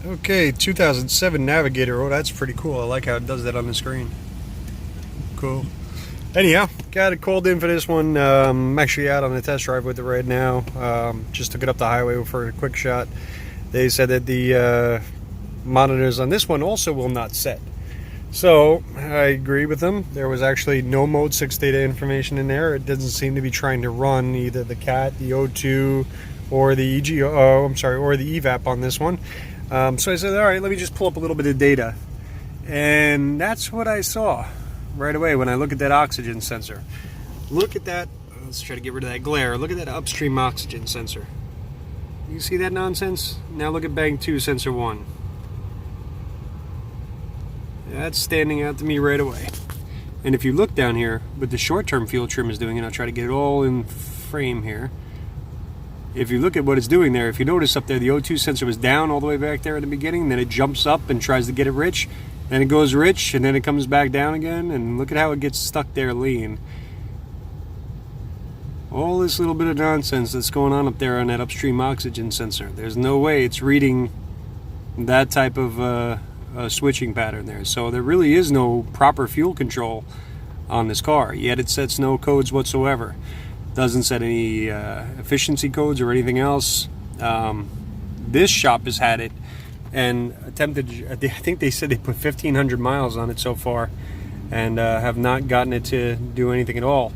Okay, 2007 Navigator. Oh, that's pretty cool. I like how it does that on the screen. Cool. Anyhow, got it called in for this one. I'm actually out on a test drive with it right now. Just took it up the highway for a quick shot. They said that the monitors on this one also will not set. So I agree with them. There was actually no Mode 6 data information in there. It doesn't seem to be trying to run either the CAT, the O2, or the or the EVAP on this one. So I said, all right, let me just pull up a little bit of data. And that's what I saw right away when I look at that oxygen sensor. Look at that. Let's try to get rid of that glare. Look at that upstream oxygen sensor. You see that nonsense? Now look at Bang 2 sensor 1. That's standing out to me right away. And if you look down here, what the short-term fuel trim is doing, and I'll try to get it all in frame here. If you look at what it's doing there, if you notice up there, the O2 sensor was down all the way back there at the beginning, then it jumps up and tries to get it rich, then it goes rich, and then it comes back down again, and look at how it gets stuck there lean. All this little bit of nonsense that's going on up there on that upstream oxygen sensor. There's no way it's reading that type of switching pattern there. So there really is no proper fuel control on this car, yet it sets no codes whatsoever. Doesn't set any efficiency codes or anything else. This shop has had it and attempted, I think they said they put 1,500 miles on it so far and have not gotten it to do anything at all.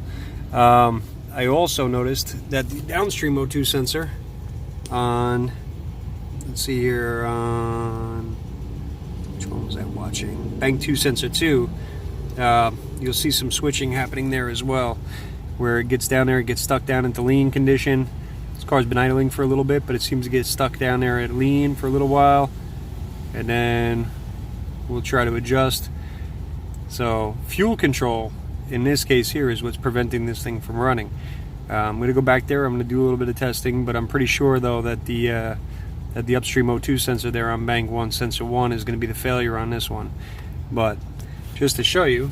I also noticed that the Downstream O2 sensor on, let's see here, on, which one was I watching? Bang 2 sensor 2. You'll see some switching happening there as well, where it gets down there, it gets stuck down into lean condition. This car's been idling for a little bit, but it seems to get stuck down there at lean for a little while, and then we'll try to adjust. So fuel control in this case here is what's preventing this thing from running. I'm going to go back there, I'm going to do a little bit of testing, but I'm pretty sure though that the upstream O2 sensor there on Bang 1 sensor 1 is going to be the failure on this one. But just to show you,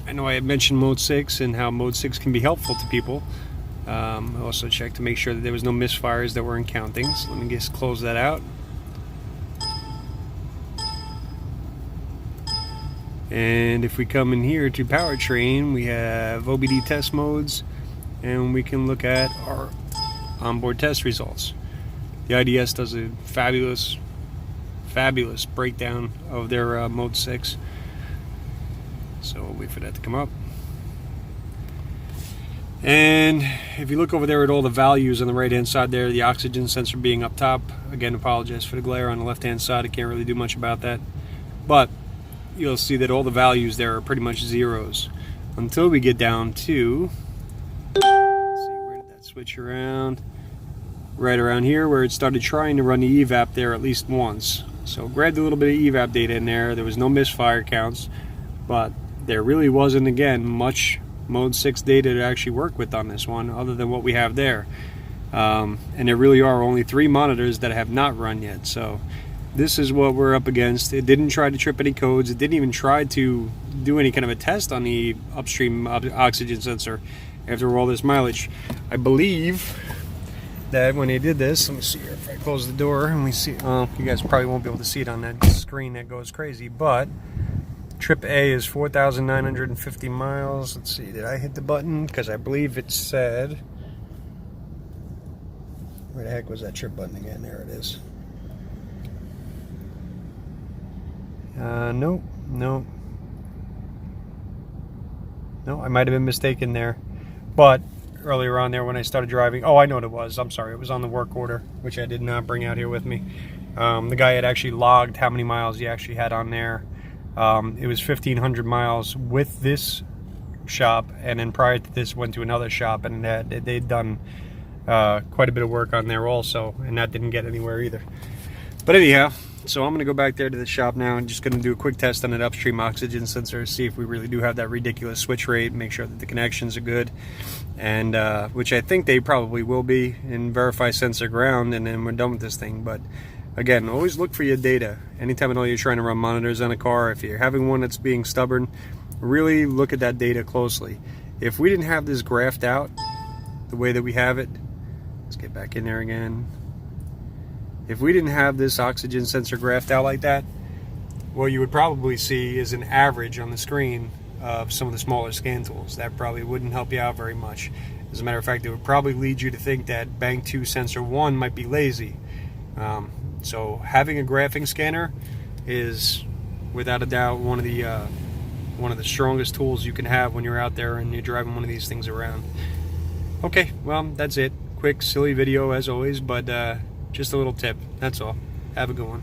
I know I had mentioned Mode 6 and how Mode 6 can be helpful to people. I also checked to make sure that there was no misfires that weren't counting. So let me just close that out. And if we come in here to powertrain, we have Obd Test Modes, and we can look at our onboard test results. The IDS does a fabulous breakdown of their Mode 6. So we'll wait for that to come up. And if you look over there at all the values on the right hand side there, the oxygen sensor being up top, again, apologize for the glare on the left hand side, I can't really do much about that, but you'll see that all the values there are pretty much zeros until we get down to, let's see, where did that switch around? Right around here where it started trying to run the EVAP there at least once. So grabbed a little bit of EVAP data in there. There was no misfire counts, but there really wasn't, again, much Mode 6 data to actually work with on this one other than what we have there. And there really are only 3 monitors that have not run yet. So this is what we're up against. It didn't try to trip any codes. It didn't even try to do any kind of a test on the upstream oxygen sensor after all this mileage. I believe that when they did this, let me see here if I close the door and we see, you guys probably won't be able to see it on that screen that goes crazy, but trip A is 4,950 miles. Let's see, did I hit the button? Because I believe it said, where the heck was that trip button again? There it is. No, I might have been mistaken there. But earlier on there when I started driving, oh, I know what it was. I'm sorry, it was on the work order, which I did not bring out here with me. The guy had actually logged how many miles he actually had on there. It was 1,500 miles with this shop, and then prior to this went to another shop, and they'd done quite a bit of work on there also, and that didn't get anywhere either. But anyhow, so I'm going to go back there to the shop now and just going to do a quick test on that upstream oxygen sensor, see if we really do have that ridiculous switch rate, make sure that the connections are good, and which I think they probably will be, and verify sensor ground, and then we're done with this thing. But again, always look for your data. Anytime at all you're trying to run monitors on a car, if you're having one that's being stubborn, really look at that data closely. If we didn't have this graphed out the way that we have it, let's get back in there again. If we didn't have this oxygen sensor graphed out like that, what you would probably see is an average on the screen of some of the smaller scan tools. That probably wouldn't help you out very much. As a matter of fact, it would probably lead you to think that Bank 2 Sensor 1 might be lazy. So having a graphing scanner is, without a doubt, one of the strongest tools you can have when you're out there and you're driving one of these things around. Okay, well, that's it. Quick, silly video as always, but just a little tip. That's all. Have a good one.